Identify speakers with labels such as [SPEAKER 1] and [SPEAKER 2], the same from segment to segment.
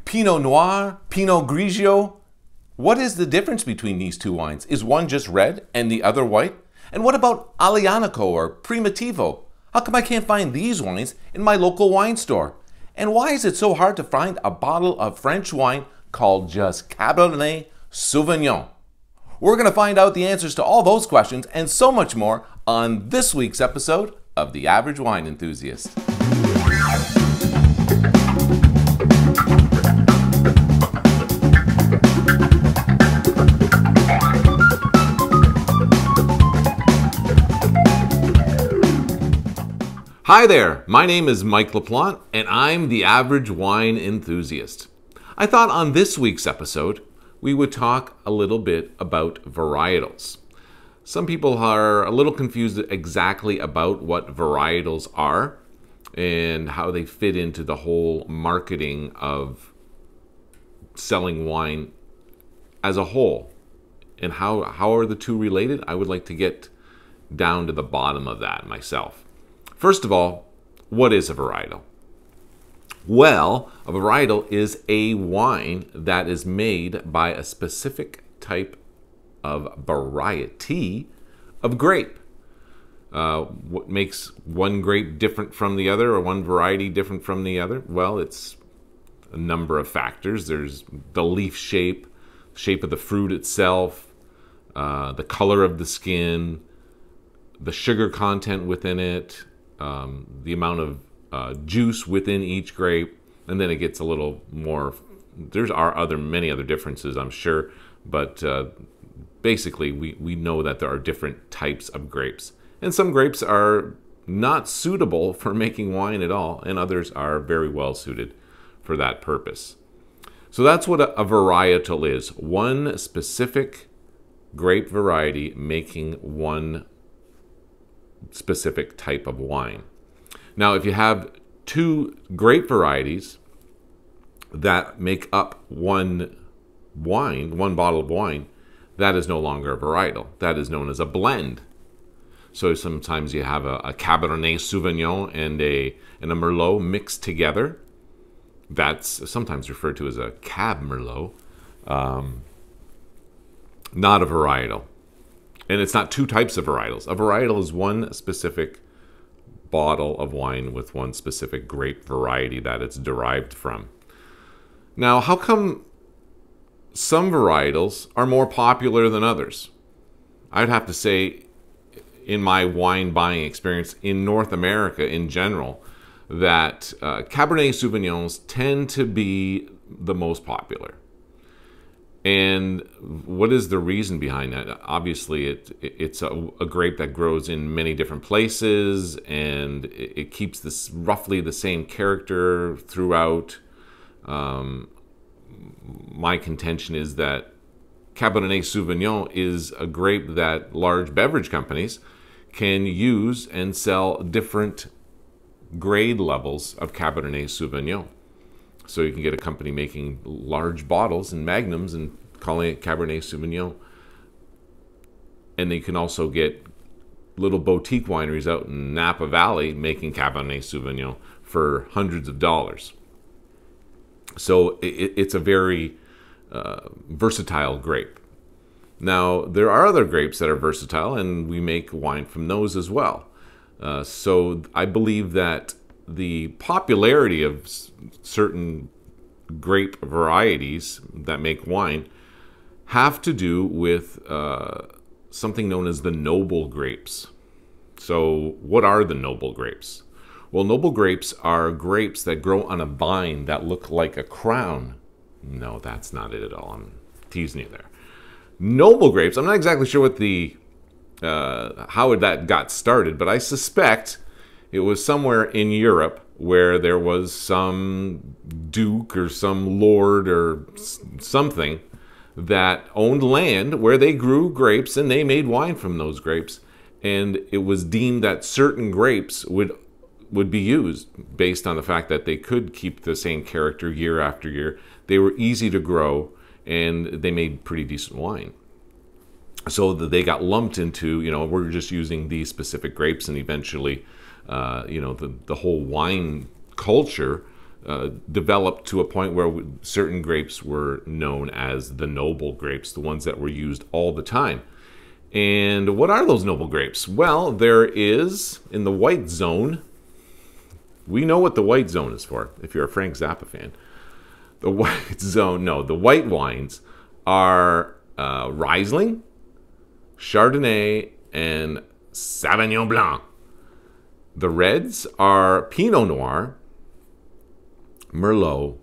[SPEAKER 1] Pinot Noir, Pinot Grigio. What is the difference between these two wines? Is one just red and the other white? And what about Aglianico or Primitivo? How come I can't find these wines in my local wine store? And why is it so hard to find a bottle of French wine called just Cabernet Sauvignon? We're going to find out the answers to all those questions and so much more on this week's episode of The Average Wine Enthusiast. Hi there, my name is Mike LaPlante, and I'm the Average Wine Enthusiast. I thought on this week's episode, we would talk a little bit about varietals. Some people are a little confused exactly about what varietals are and how they fit into the whole marketing of selling wine as a whole. And how are the two related? I would like to get down to the bottom of that myself. First of all, what is a varietal? Well, a varietal is a wine that is made by a specific type of variety of grape. What makes one grape different from the other or one variety different from the other? Well, it's a number of factors. There's the leaf shape of the fruit itself, the color of the skin, the sugar content within it, the amount of juice within each grape, and then it gets a little more. There are many other differences, I'm sure, but basically we know that there are different types of grapes, and some grapes are not suitable for making wine at all, and others are very well suited for that purpose. So that's what a varietal is: one specific grape variety making one specific type of wine. Now, if you have two grape varieties that make up one bottle of wine, that is no longer a varietal. That is known as a blend. So sometimes you have a Cabernet Sauvignon and a Merlot mixed together. That's sometimes referred to as a Cab Merlot, not a varietal. And it's not two types of varietals. A varietal is one specific bottle of wine with one specific grape variety that it's derived from. Now, how come some varietals are more popular than others? I'd have to say, in my wine buying experience in North America in general, that Cabernet Sauvignons tend to be the most popular. And what is the reason behind that? Obviously, it's a grape that grows in many different places, and it keeps this roughly the same character throughout. My contention is that Cabernet Sauvignon is a grape that large beverage companies can use and sell different grade levels of Cabernet Sauvignon. So you can get a company making large bottles and magnums and calling it Cabernet Sauvignon. And you can also get little boutique wineries out in Napa Valley making Cabernet Sauvignon for hundreds of dollars. So it's a very versatile grape. Now, there are other grapes that are versatile, and we make wine from those as well. So I believe that the popularity of certain grape varieties that make wine have to do with something known as the noble grapes. So what are the noble grapes? Well, noble grapes are grapes that grow on a vine that look like a crown. No, that's not it at all. I'm teasing you there. Noble grapes, I'm not exactly sure what how that got started, but I suspect it was somewhere in Europe where there was some duke or some lord or something that owned land where they grew grapes and they made wine from those grapes. And it was deemed that certain grapes would be used based on the fact that they could keep the same character year after year. They were easy to grow and they made pretty decent wine. So that they got lumped into, we're just using these specific grapes, and eventually, the whole wine culture developed to a point where certain grapes were known as the noble grapes, the ones that were used all the time. And what are those noble grapes? Well, there is, in the white zone, we know what the white zone is for, if you're a Frank Zappa fan. The white zone, no, the white wines are Riesling, Chardonnay, and Sauvignon Blanc. The reds are Pinot Noir, Merlot,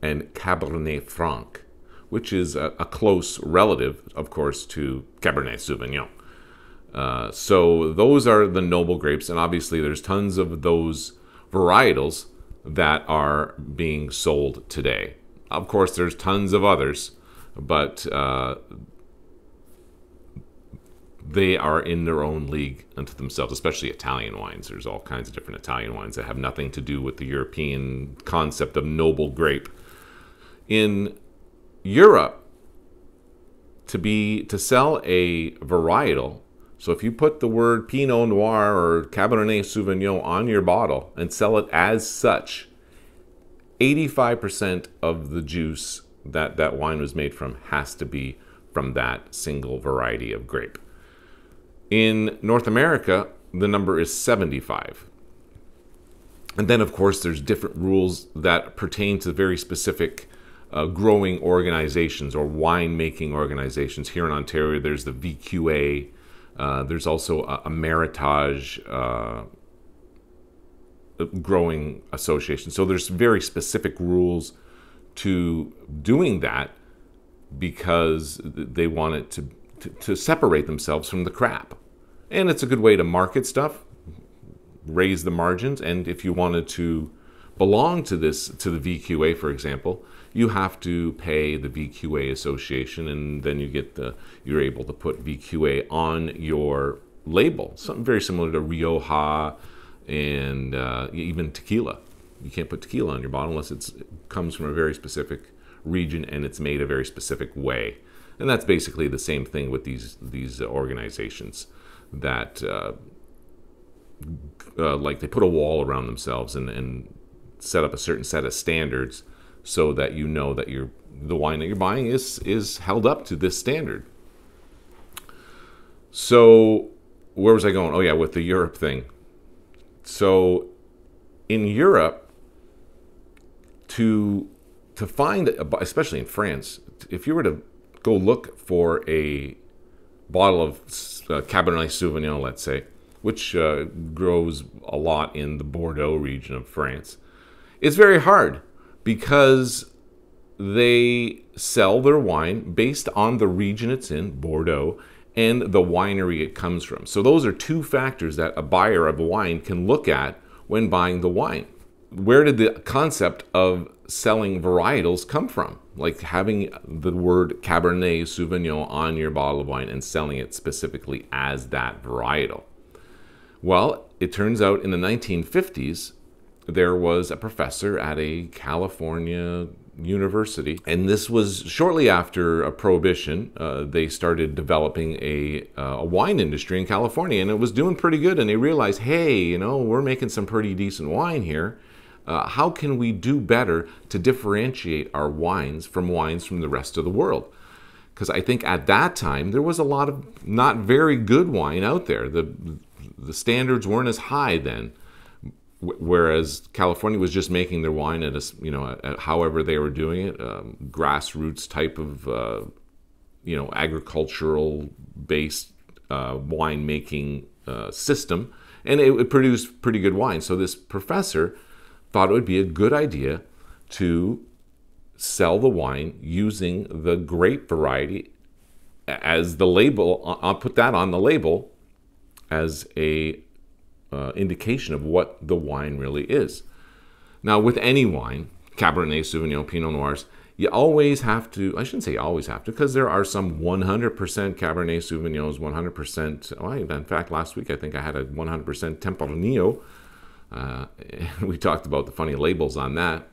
[SPEAKER 1] and Cabernet Franc, which is a close relative, of course, to Cabernet Sauvignon. So those are the noble grapes, and obviously there's tons of those varietals that are being sold today. Of course, there's tons of others, but they are in their own league unto themselves, especially Italian wines. There's all kinds of different Italian wines that have nothing to do with the European concept of noble grape. In Europe, to sell a varietal, so if you put the word Pinot Noir or Cabernet Sauvignon on your bottle and sell it as such, 85% of the juice that wine was made from has to be from that single variety of grape. In North America, the number is 75. And then, of course, there's different rules that pertain to very specific growing organizations or wine-making organizations. Here in Ontario, there's the VQA. There's also a Meritage growing association. So there's very specific rules to doing that because they want it to separate themselves from the crap. And it's a good way to market stuff, raise the margins, and if you wanted to belong to the VQA, for example, you have to pay the VQA association, and then you're able to put VQA on your label. Something very similar to Rioja and even tequila. You can't put tequila on your bottle unless it comes from a very specific region and it's made a very specific way. And that's basically the same thing with these organizations that like they put a wall around themselves and set up a certain set of standards so that you know that the wine that you're buying is held up to this standard. So where was I going? Oh yeah, with the Europe thing. So in Europe, to find, especially in France, if you were to go look for a bottle of Cabernet Sauvignon, let's say, which grows a lot in the Bordeaux region of France, it's very hard because they sell their wine based on the region it's in, Bordeaux, and the winery it comes from. So those are two factors that a buyer of wine can look at when buying the wine. Where did the concept of selling varietals come from? Like having the word Cabernet Sauvignon on your bottle of wine and selling it specifically as that varietal. Well, it turns out in the 1950s, there was a professor at a California university, and this was shortly after a prohibition. They started developing a wine industry in California, and it was doing pretty good, and they realized, hey, we're making some pretty decent wine here. How can we do better to differentiate our wines from the rest of the world? Because I think at that time, there was a lot of not very good wine out there. The standards weren't as high then, whereas California was just making their wine at however they were doing it, grassroots type of agricultural based winemaking system, and it produced pretty good wine. So this professor thought it would be a good idea to sell the wine using the grape variety as the label. I'll put that on the label as a indication of what the wine really is. Now, with any wine, Cabernet Sauvignon, Pinot Noirs, you always have to, I shouldn't say you always have to, because there are some 100% Cabernet Sauvignons, 100%, well, in fact, last week I think I had a 100% Tempranillo. We talked about the funny labels on that.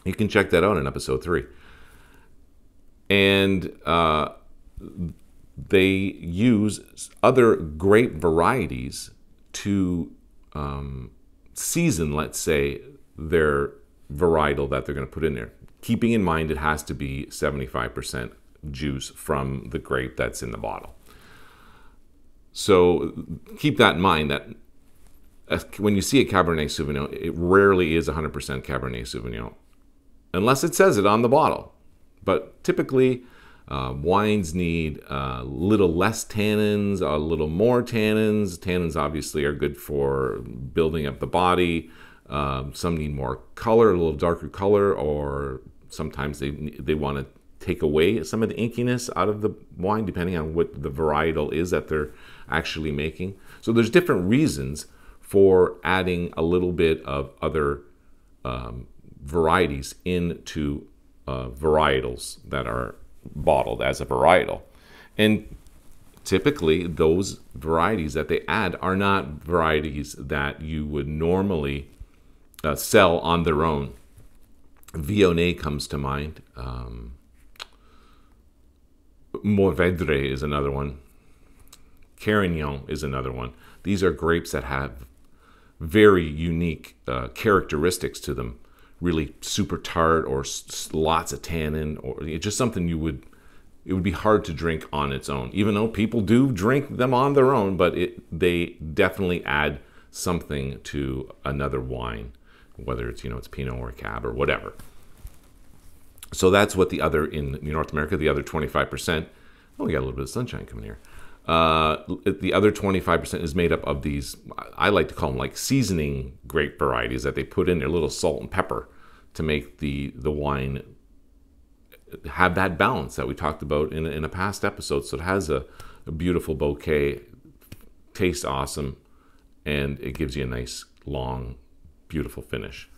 [SPEAKER 1] You can check that out in episode 3. And they use other grape varieties to season, let's say, their varietal that they're going to put in there. Keeping in mind it has to be 75% juice from the grape that's in the bottle. So keep that in mind, that when you see a Cabernet Sauvignon, it rarely is 100% Cabernet Sauvignon, unless it says it on the bottle. But typically, wines need a little less tannins, a little more tannins. Tannins obviously are good for building up the body. Some need more color, a little darker color, or sometimes they want to take away some of the inkiness out of the wine, depending on what the varietal is that they're actually making. So there's different reasons for adding a little bit of other varieties into varietals that are bottled as a varietal. And typically those varieties that they add are not varieties that you would normally sell on their own. Viognier comes to mind. Mourvedre is another one. Carignan is another one. These are grapes that have very unique characteristics to them. Really super tart, or lots of tannin, or just something it would be hard to drink on its own. Even though people do drink them on their own, but they definitely add something to another wine, whether it's it's Pinot or Cab or whatever. So that's what the other, in North America, the other 25%. Oh, we got a little bit of sunshine coming here. The other 25% is made up of these, I like to call them like seasoning grape varieties that they put in there, little salt and pepper, to make the wine have that balance that we talked about in a past episode. So it has a beautiful bouquet, tastes awesome, and it gives you a nice, long, beautiful finish.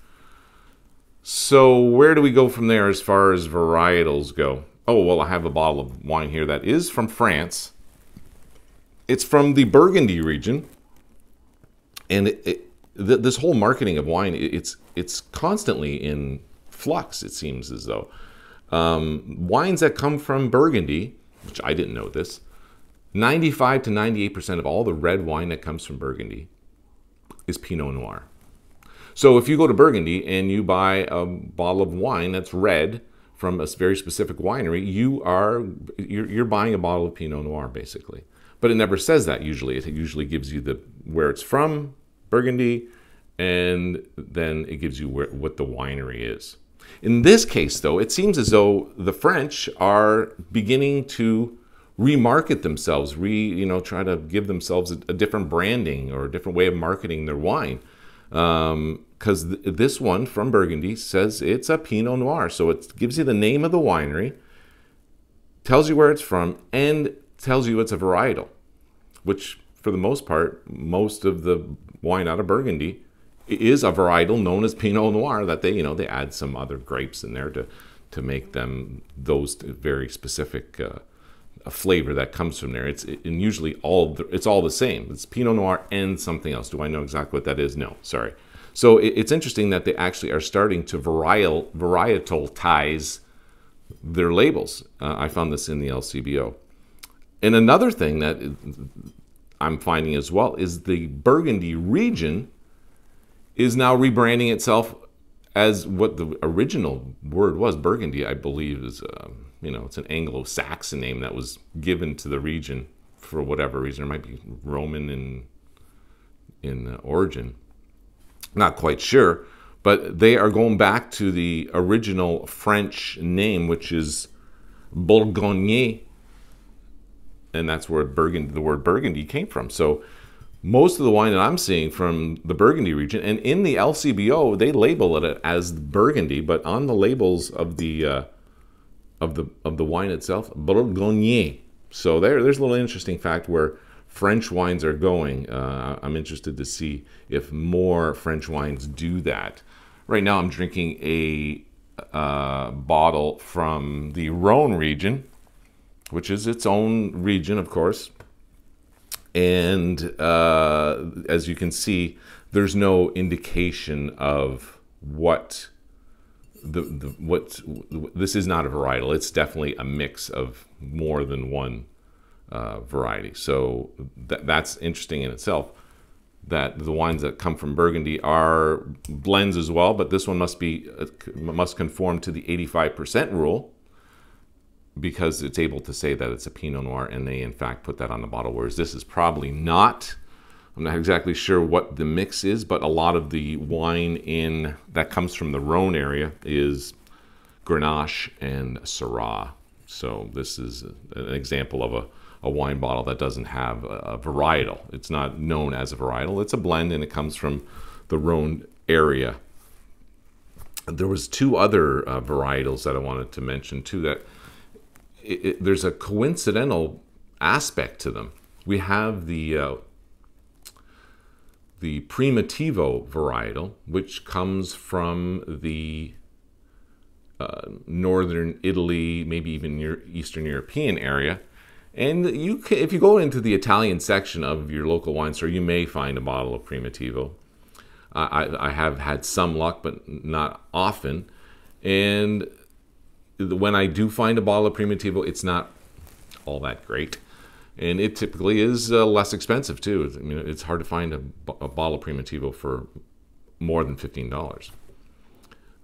[SPEAKER 1] So where do we go from there as far as varietals go? Oh, well, I have a bottle of wine here that is from France. It's from the Burgundy region, and this whole marketing of wine, it's constantly in flux, it seems as though. Wines that come from Burgundy, which I didn't know this, 95 to 98% of all the red wine that comes from Burgundy is Pinot Noir. So if you go to Burgundy and you buy a bottle of wine that's red from a very specific winery, you're buying a bottle of Pinot Noir, basically. But it never says that usually. It usually gives you where it's from, Burgundy, and then it gives you what the winery is. In this case, though, it seems as though the French are beginning to remarket themselves, try to give themselves a different branding or a different way of marketing their wine. Because this one from Burgundy says it's a Pinot Noir. So it gives you the name of the winery, tells you where it's from, and tells you it's a varietal, which for the most part, most of the wine out of Burgundy is a varietal known as Pinot Noir that they add some other grapes in there to make them those very specific a flavor that comes from there. And usually it's all the same. It's Pinot Noir and something else. Do I know exactly what that is? No, sorry. So it's interesting that they actually are starting to varietalize their labels. I found this in the LCBO. And another thing that I'm finding as well is the Burgundy region is now rebranding itself as what the original word was. Burgundy, I believe, is it's an Anglo-Saxon name that was given to the region for whatever reason. It might be Roman in origin. Not quite sure, but they are going back to the original French name, which is Bourgogne, and that's where the word Burgundy came from. So most of the wine that I'm seeing from the Burgundy region, and in the LCBO, they label it as Burgundy, but on the labels of the wine itself, Bourgogne. So there's a little interesting fact where French wines are going. I'm interested to see if more French wines do that. Right now I'm drinking a bottle from the Rhone region, which is its own region, of course. And as you can see, there's no indication of what this is not a varietal. It's definitely a mix of more than one variety. So that's interesting in itself. that the wines that come from Burgundy are blends as well, but this one must conform to the 85% rule, because it's able to say that it's a Pinot Noir, and they in fact put that on the bottle, whereas this is probably not. I'm not exactly sure what the mix is, but a lot of the wine that comes from the Rhone area is Grenache and Syrah. So this is an example of a wine bottle that doesn't have a varietal. It's not known as a varietal. It's a blend, and it comes from the Rhone area. There was two other varietals that I wanted to mention too, that there's a coincidental aspect to them. We have the Primitivo varietal, which comes from the northern Italy, maybe even Eastern European area. And if you go into the Italian section of your local wine store, you may find a bottle of Primitivo. I have had some luck, but not often. And when I do find a bottle of Primitivo, it's not all that great. And it typically is less expensive too. I mean, it's hard to find a bottle of Primitivo for more than $15.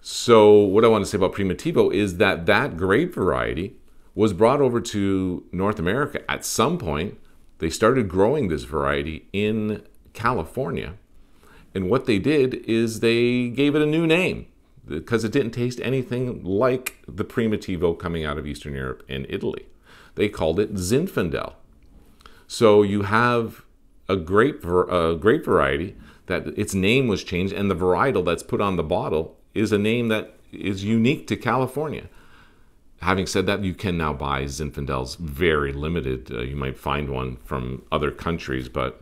[SPEAKER 1] So what I want to say about Primitivo is that grape variety was brought over to North America at some point. They started growing this variety in California. And what they did is they gave it a new name, because it didn't taste anything like the Primitivo coming out of Eastern Europe and Italy. They called it Zinfandel. So you have a grape variety that its name was changed, and the varietal that's put on the bottle is a name that is unique to California. Having said that, you can now buy Zinfandels very limited. You might find one from other countries, but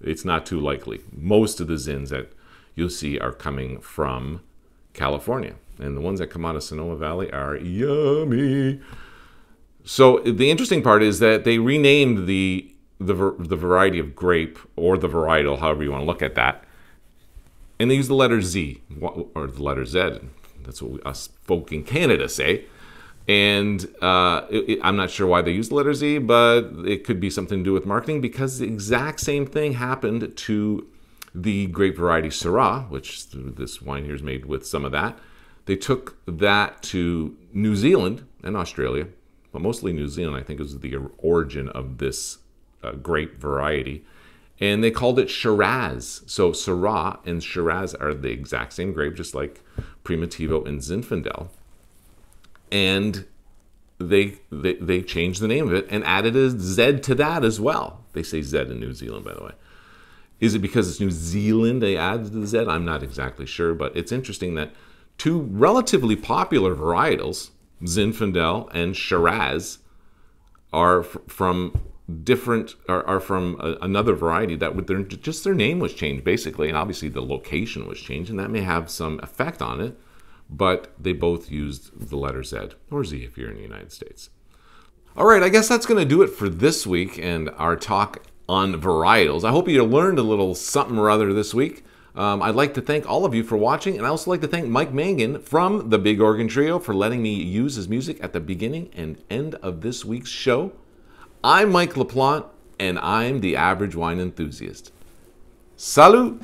[SPEAKER 1] it's not too likely. Most of the Zins that you'll see are coming from California, and the ones that come out of Sonoma Valley are yummy. So the interesting part is that they renamed the variety of grape, or the varietal, however you want to look at that, and they use the letter Z, or the letter Z. That's what us folk in Canada say. And I'm not sure why they use the letter Z, but it could be something to do with marketing, because the exact same thing happened to the grape variety Syrah, which this wine here is made with some of that. They took that to New Zealand and Australia, but mostly New Zealand, I think, is the origin of this grape variety. And they called it Shiraz. So Syrah and Shiraz are the exact same grape, just like Primitivo and Zinfandel. And they changed the name of it and added a Z to that as well. They say Z in New Zealand, by the way. Is it because it's New Zealand they added the Z? I'm not exactly sure, but it's interesting that two relatively popular varietals, Zinfandel and Shiraz, are from another variety that with just their name was changed basically, and obviously the location was changed, and that may have some effect on it. But they both used the letter Z, or Z if you're in the United States. All right, I guess that's going to do it for this week and our talk on varietals. I hope you learned a little something or other this week. I'd like to thank all of you for watching, and I also like to thank Mike Mangan from the Big Organ Trio for letting me use his music at the beginning and end of this week's show. I'm Mike LaPlante, and I'm the Average Wine Enthusiast. Salut!